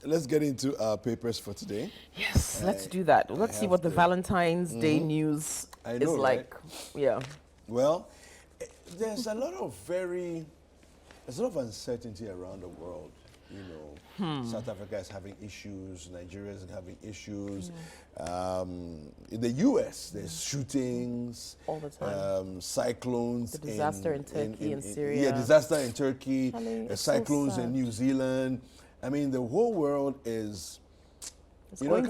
let's get into our papers for today. Yes, let's do that. Let's see what the Valentine's Day news is like. Right? Yeah. Well, there's a lot of uncertainty around the world. You know, South Africa is having issues, Nigeria is having issues. In the U.S., there's shootings. All the time. Cyclones. The disaster in Turkey and Syria. Yeah, disaster in Turkey. Cyclones so in New Zealand. I mean, the whole world is... It's going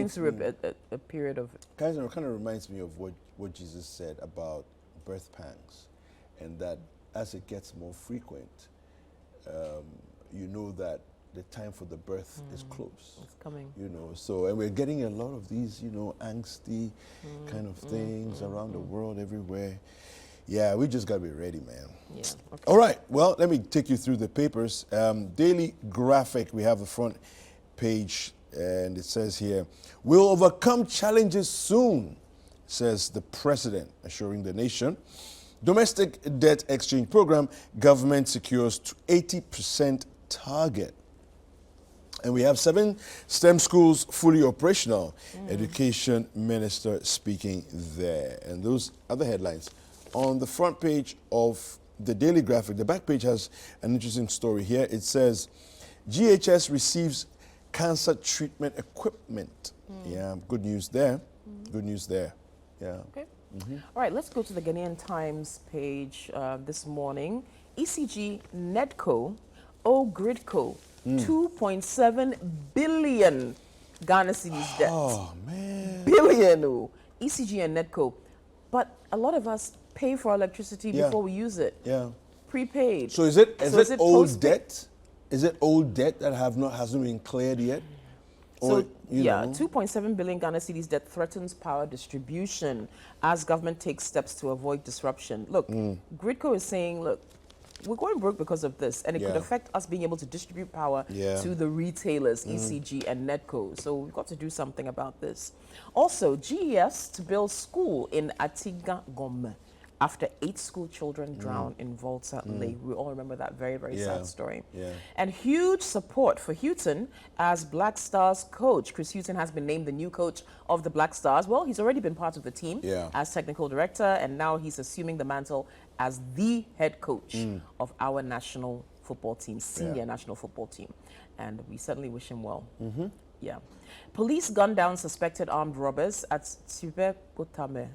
through a period of... Kind of reminds me of what Jesus said about birth pangs, and that as it gets more frequent, you know that the time for the birth is close. It's coming. You know, so, and we're getting a lot of these, you know, angsty kind of things around the world, everywhere. Yeah, we just got to be ready, man. Yeah. Okay. All right, well, let me take you through the papers. Daily Graphic, we have the front page, and it says here, "We'll overcome challenges soon," says the president, assuring the nation. Domestic debt exchange program, government secures to 80% target. And we have 7 STEM schools fully operational. Education minister speaking there. And those other headlines. On the front page of the Daily Graphic, the back page has an interesting story here. It says, GHS receives cancer treatment equipment. Yeah, good news there. Good news there. Yeah. Okay. All right, let's go to the Ghanaian Times page this morning. ECG Nedco, Gridco, 2.7 billion Ghana cedis debt. Oh, man. Billion, ECG and Nedco. But a lot of us pay for our electricity before we use it. Yeah. Prepaid. So is it old postpaid? debt? Is it old debt that hasn't been cleared yet? So, yeah, 2.7 billion Ghana cedis debt threatens power distribution as government takes steps to avoid disruption. Look, Gridco is saying, look, we're going broke because of this, and it could affect us being able to distribute power to the retailers, ECG and Nedco. So we've got to do something about this. Also, GES to build school in Atiga Gome after 8 school children drowned in Volta Lake. We all remember that very, very sad story. Yeah. And huge support for Houghton as Black Stars coach. Chris Houghton has been named the new coach of the Black Stars. Well, he's already been part of the team as technical director, and now he's assuming the mantle as the head coach of our national football team, senior national football team. And we certainly wish him well. Yeah. Police gunned down suspected armed robbers at Tibe Potame.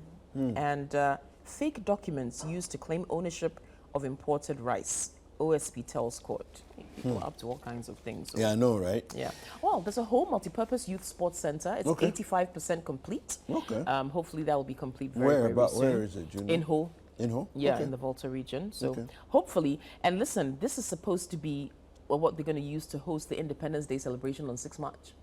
And fake documents used to claim ownership of imported rice. OSP tells court. People are up to all kinds of things. So. Yeah, I know, right? Yeah. Well, there's a whole multi-purpose youth sports center. It's 85% complete. Okay. Hopefully that will be complete very soon. Where is it, Junior? In Ho. In Ho? Yeah, in the Volta region. So hopefully, and listen, this is supposed to be what they're going to use to host the Independence Day celebration on 6 March.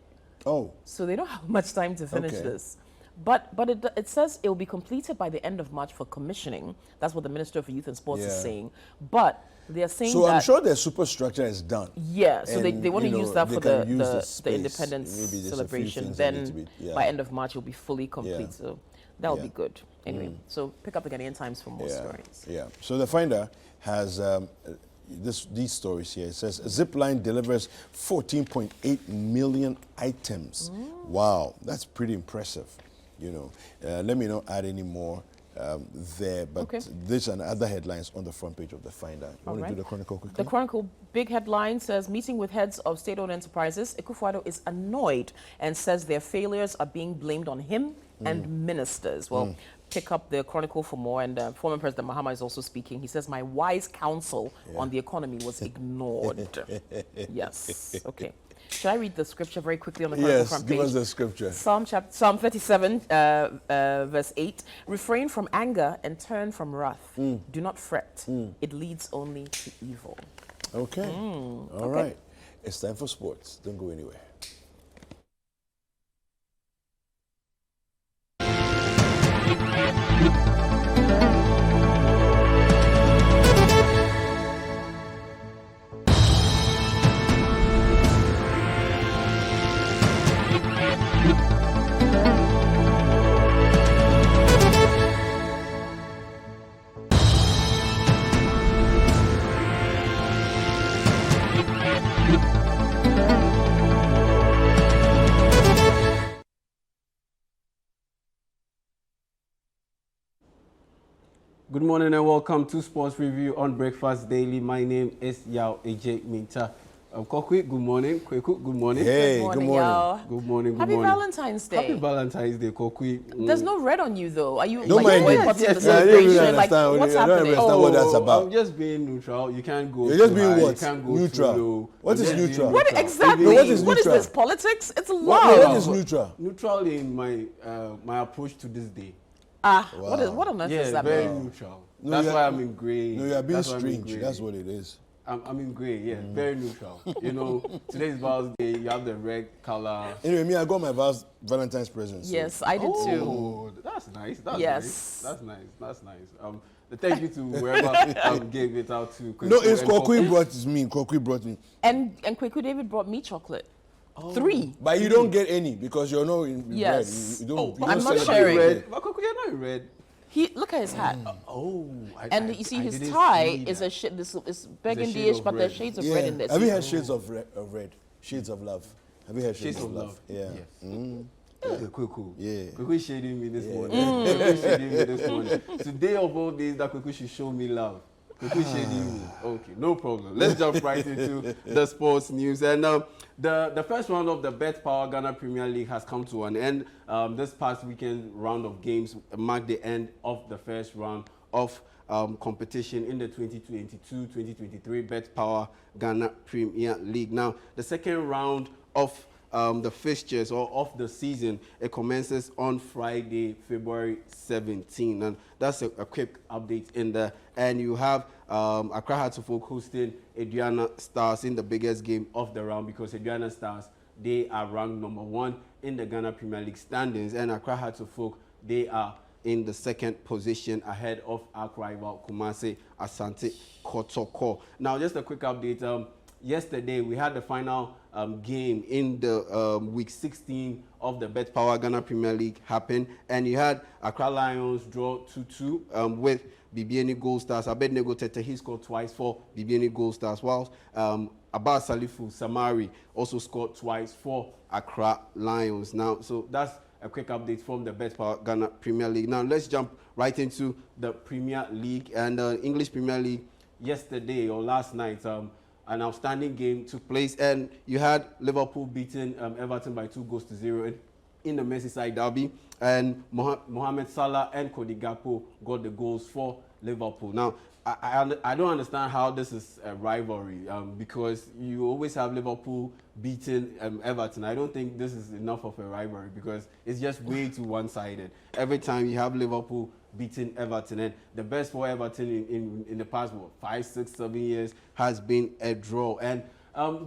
Oh. So they don't have much time to finish this. But it says it will be completed by the end of March for commissioning. That's what the Minister of Youth and Sports is saying. But they are saying so I'm sure their superstructure is done. Yeah, so they want to use that for the independence Maybe celebration. Then by end of March, it will be fully complete. So that will be good. Anyway, so pick up the Ghanaian Times for more stories. Yeah. So the Finder has these stories here. It says Zipline delivers 14.8 million items. Wow, that's pretty impressive. You know, let me not add any more there, but these and other headlines on the front page of the Finder. You want to do the Chronicle quickly? The Chronicle big headline says, meeting with heads of state-owned enterprises, Akufo-Addo is annoyed and says their failures are being blamed on him and ministers. Well, pick up the Chronicle for more, and former President Mahama is also speaking. He says, my wise counsel on the economy was ignored. Yes, okay. Should I read the scripture very quickly on the Chronicle front page? Yes, give us the scripture. Psalm 37, verse 8. Refrain from anger and turn from wrath. Do not fret. It leads only to evil. Okay. All right. It's time for sports. Don't go anywhere. Good morning and welcome to Sports Review on Breakfast Daily. My name is Yao Ejay Minta. Kokwi, good morning. Kweku, good morning. Hey, good morning, y'all. Good morning, Happy Valentine's Day. Happy Valentine's Day, Kokwi. There's no red on you, though. Are you Don't like mind it. boycotting the Yeah, I don't really celebration? Like, understand. what's I don't happening? understand what that's about. I'm just being neutral. You can't go You're just too being high. what? You can't go Neutral. too low. What is neutral? What exactly? No, what is What is neutral? this? Politics? It's love. What is neutral? Neutral in my approach to this day. What on earth is that? Very mean? neutral. No, That's you're- why I'm in grey. No, you are being That's why I'm in strange. grey. That's what it is. I'm in grey, yeah, very neutral. You know, today's Valentine's Day, you have the red color. Anyway, me, I got my Valentine's present. So. Yes, I did too. Oh, that's nice. That's Yes. nice. That's nice. That's nice. Thank you to whoever gave it out to. No, it's And Kokwi brought me. Kokwi brought me. And Kweku David brought me chocolate. 3. But you don't get any because you're not in Yes. red. You don't, you I'm don't not celebrate sharing. red. Red. But Coco, you're not in red. Look at his hat. And you see, his didn't tie see is that. a shade. This is shade burgundy-ish, of but red. there's shades of red in there. Have you too. had shades of red? Shades of love. Have you had shades, Shades of love. Yeah. Yes. Okay, cool. Yeah. Kweku shading me this morning. Kweku shading me this morning. Today of all days that Kweku should show me love. Kweku shading me. Okay, no problem. Let's jump right into the sports news. And the first round of the Bet Power Ghana Premier League has come to an end. This past weekend round of games marked the end of the first round of competition in the 2022-2023 Bet Power Ghana Premier League. Now, the second round of the fixtures or of the season, it commences on Friday, February 17. And that's a quick update in there. And you have Accra Hearts of Oak hosting Aduana Stars in the biggest game of the round, because Aduana Stars, they are ranked number 1 in the Ghana Premier League standings, and Accra Hearts of Oak, they are in the second position ahead of our rival Kumasi Asante Kotoko. Now, just a quick update. Yesterday, we had the final game in the week 16 of the Bet Power Ghana Premier League happen, and you had Accra Lions draw 2-2 with BBN Gold Stars. Abednego Tete, he scored twice for BBN Gold Stars, whilst Abbas Salifu Samari also scored twice for Accra Lions. Now, so that's a quick update from the Bet Power Ghana Premier League. Now, let's jump right into the Premier League and English Premier League. Yesterday or last night, an outstanding game took place, and you had Liverpool beating Everton by 2-0 in the Merseyside derby, and Mohamed Salah and Cody Gakpo got the goals for Liverpool. Now, I don't understand how this is a rivalry, because you always have Liverpool beating Everton. I don't think this is enough of a rivalry, because it's just way too one-sided. Every time you have Liverpool beating Everton, and the best for Everton in the past 5, 6, 7 years has been a draw. And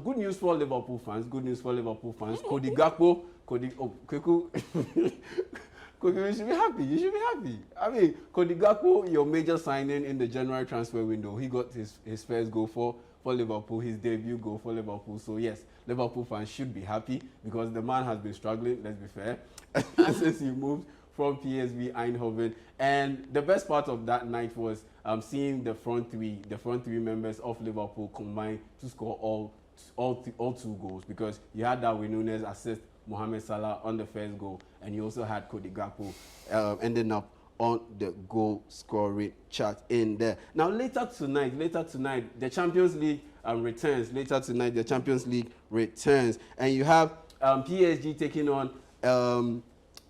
good news for Liverpool fans. Cody Gakpo, Kweku. You should be happy. I mean, Cody Gakpo, your major signing in the January transfer window, he got his first goal for Liverpool, his debut goal for Liverpool. So yes, Liverpool fans should be happy, because the man has been struggling, let's be fair, since he moved from PSV Eindhoven. And the best part of that night was seeing the front three members of Liverpool combine to score all 2 goals, because you had Darwin Núñez assist Mohamed Salah on the first goal, and you also had Cody Gakpo ending up on the goal scoring chart in there. Now, later tonight, the Champions League returns. And you have PSG taking on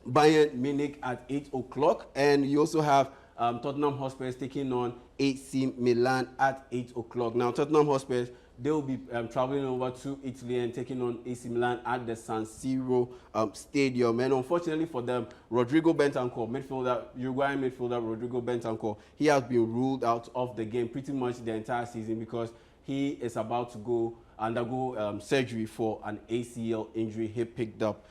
Bayern Munich at 8 o'clock, and you also have Tottenham Hotspur taking on AC Milan at 8 o'clock. Now, Tottenham Hotspur, they will be traveling over to Italy and taking on AC Milan at the San Siro Stadium. And unfortunately for them, Rodrigo Bentancur, Uruguayan midfielder Rodrigo Bentancur, he has been ruled out of the game pretty much the entire season, because he is about to undergo surgery for an ACL injury he picked up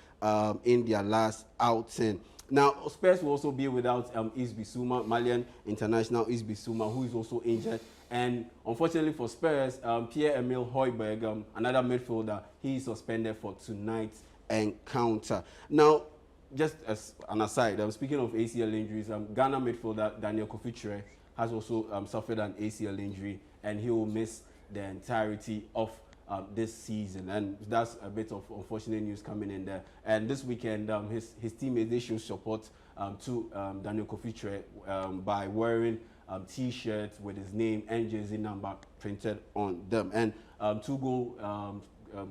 in their last outing. Now, Spurs will also be without Isbi Suma, Malian international Isbi Suma, who is also injured. And unfortunately for Spurs, Pierre-Emile Højbjerg, another midfielder, he is suspended for tonight's encounter. Now, just as an aside, speaking of ACL injuries, Ghana midfielder Daniel Kofi has also suffered an ACL injury, and he will miss the entirety of this season. And that's a bit of unfortunate news coming in there. And this weekend, his teammates, they show support to Daniel Kofi by wearing T-shirts with his name and jersey number printed on them. And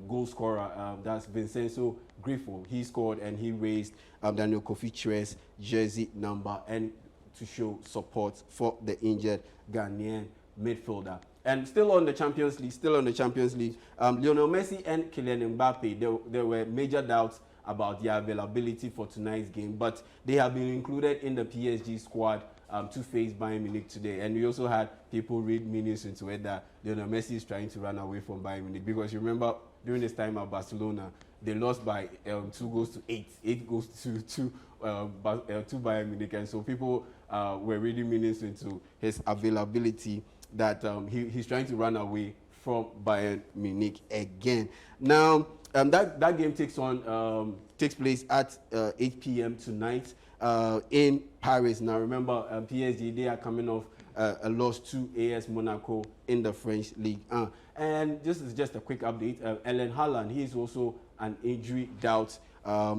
goal scorer, that's Vincenzo Grifo. He scored and he raised Daniel Kofi Chir's jersey number and to show support for the injured Ghanaian midfielder. And still on the Champions League, Lionel Messi and Kylian Mbappe, there were major doubts about their availability for tonight's game, but they have been included in the PSG squad to face Bayern Munich today. And we also had people read meanings into it that Lionel Messi is trying to run away from Bayern Munich, because you remember during this time at Barcelona, they lost by 2-8. 8 goals to Bayern Munich, and so people were reading meanings into his availability that he's trying to run away from Bayern Munich again. Now, that game takes place at 8 p.m. tonight in Paris. Now, remember, PSG, they are coming off a loss to AS Monaco in the French League. And this is just a quick update. Erling Haaland, he is also an injury doubt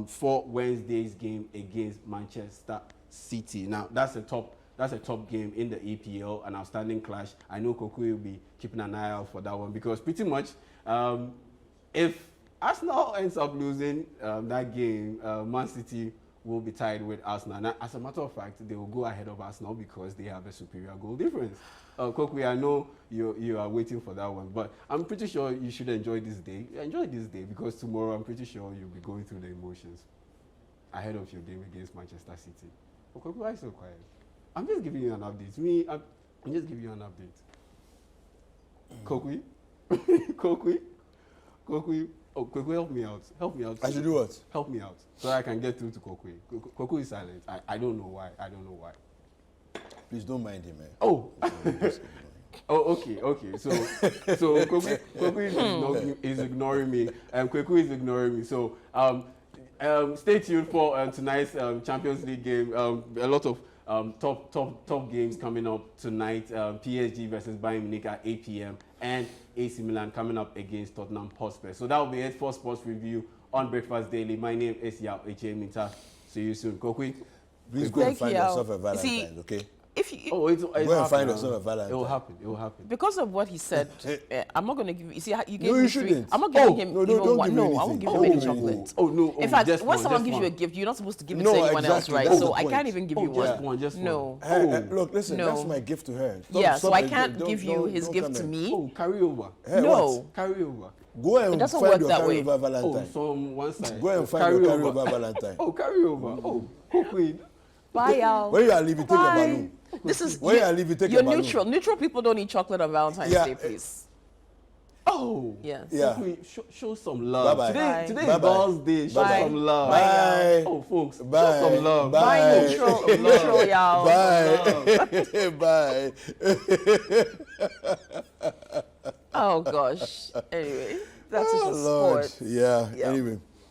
for Wednesday's game against Manchester City. Now, that's a top game in the EPL, an outstanding clash. I know Koku will be keeping an eye out for that one, because pretty much if Arsenal ends up losing that game, Man City will be tied with Arsenal. Now, as a matter of fact, they will go ahead of Arsenal because they have a superior goal difference. Koku, I know you are waiting for that one, but I'm pretty sure you should enjoy this day. Enjoy this day, because tomorrow I'm pretty sure you'll be going through the emotions ahead of your game against Manchester City. Oh, Koku, why so quiet? I'm just giving you an update. I'm just giving you an update. Koku? Koku? Oh, Koku, help me out. Help me out. I should do what? Help me out so I can get through to Koku. Koku is silent. I don't know why. Please don't mind him, man. Oh. Oh, okay. So Koku is ignoring me. Koku is ignoring me. So stay tuned for tonight's Champions League game. A lot of top games coming up tonight. PSG versus Bayern Munich at 8 p.m. and AC Milan coming up against Tottenham Hotspur. So that will be it for Sports Review on Breakfast Daily. My name is Yao H.A. Minta. See you soon. Kokwi. Please go and find yourself a Valentine, okay? If you, go and find yourself a Valentine. It will happen. Because of what he said, I'm not going to give you. You see, you gave no, me you 3. shouldn't. I'm not giving him even don't one. give No, me I won't give anything. him any chocolate. Oh no! In fact, when someone gives one. you a gift, you're not supposed to give it No, to anyone else, exactly. right? That's So the I point. can't even give you one. Just one. No. Look, listen, No. that's my gift to her. So I can't give you his gift to me. Oh, carry over. Hey, No. what? Carry over. Go and It doesn't find work your that way. carry-over Valentine. Oh, from one side. Go and find your carry-over Valentine. Oh, carry over. Oh, Queen. Bye, y'all. When you are leaving, take your Bye. balloon. This is When you are leaving, take you're your balloon. neutral. Neutral people don't eat chocolate on Valentine's Yeah. Day, please. Oh. Yes. Yeah. Queen, show some love. Bye-bye. Bye. Today is Bye-bye. Girls' Day. Show Bye-bye. some love. Bye. Oh, folks. Bye. Show some love. Bye. Bye, neutral, y'all. Bye. Bye. Oh gosh. Anyway, that's it Oh, for Lord. sports. Yeah. Yeah. Anyway.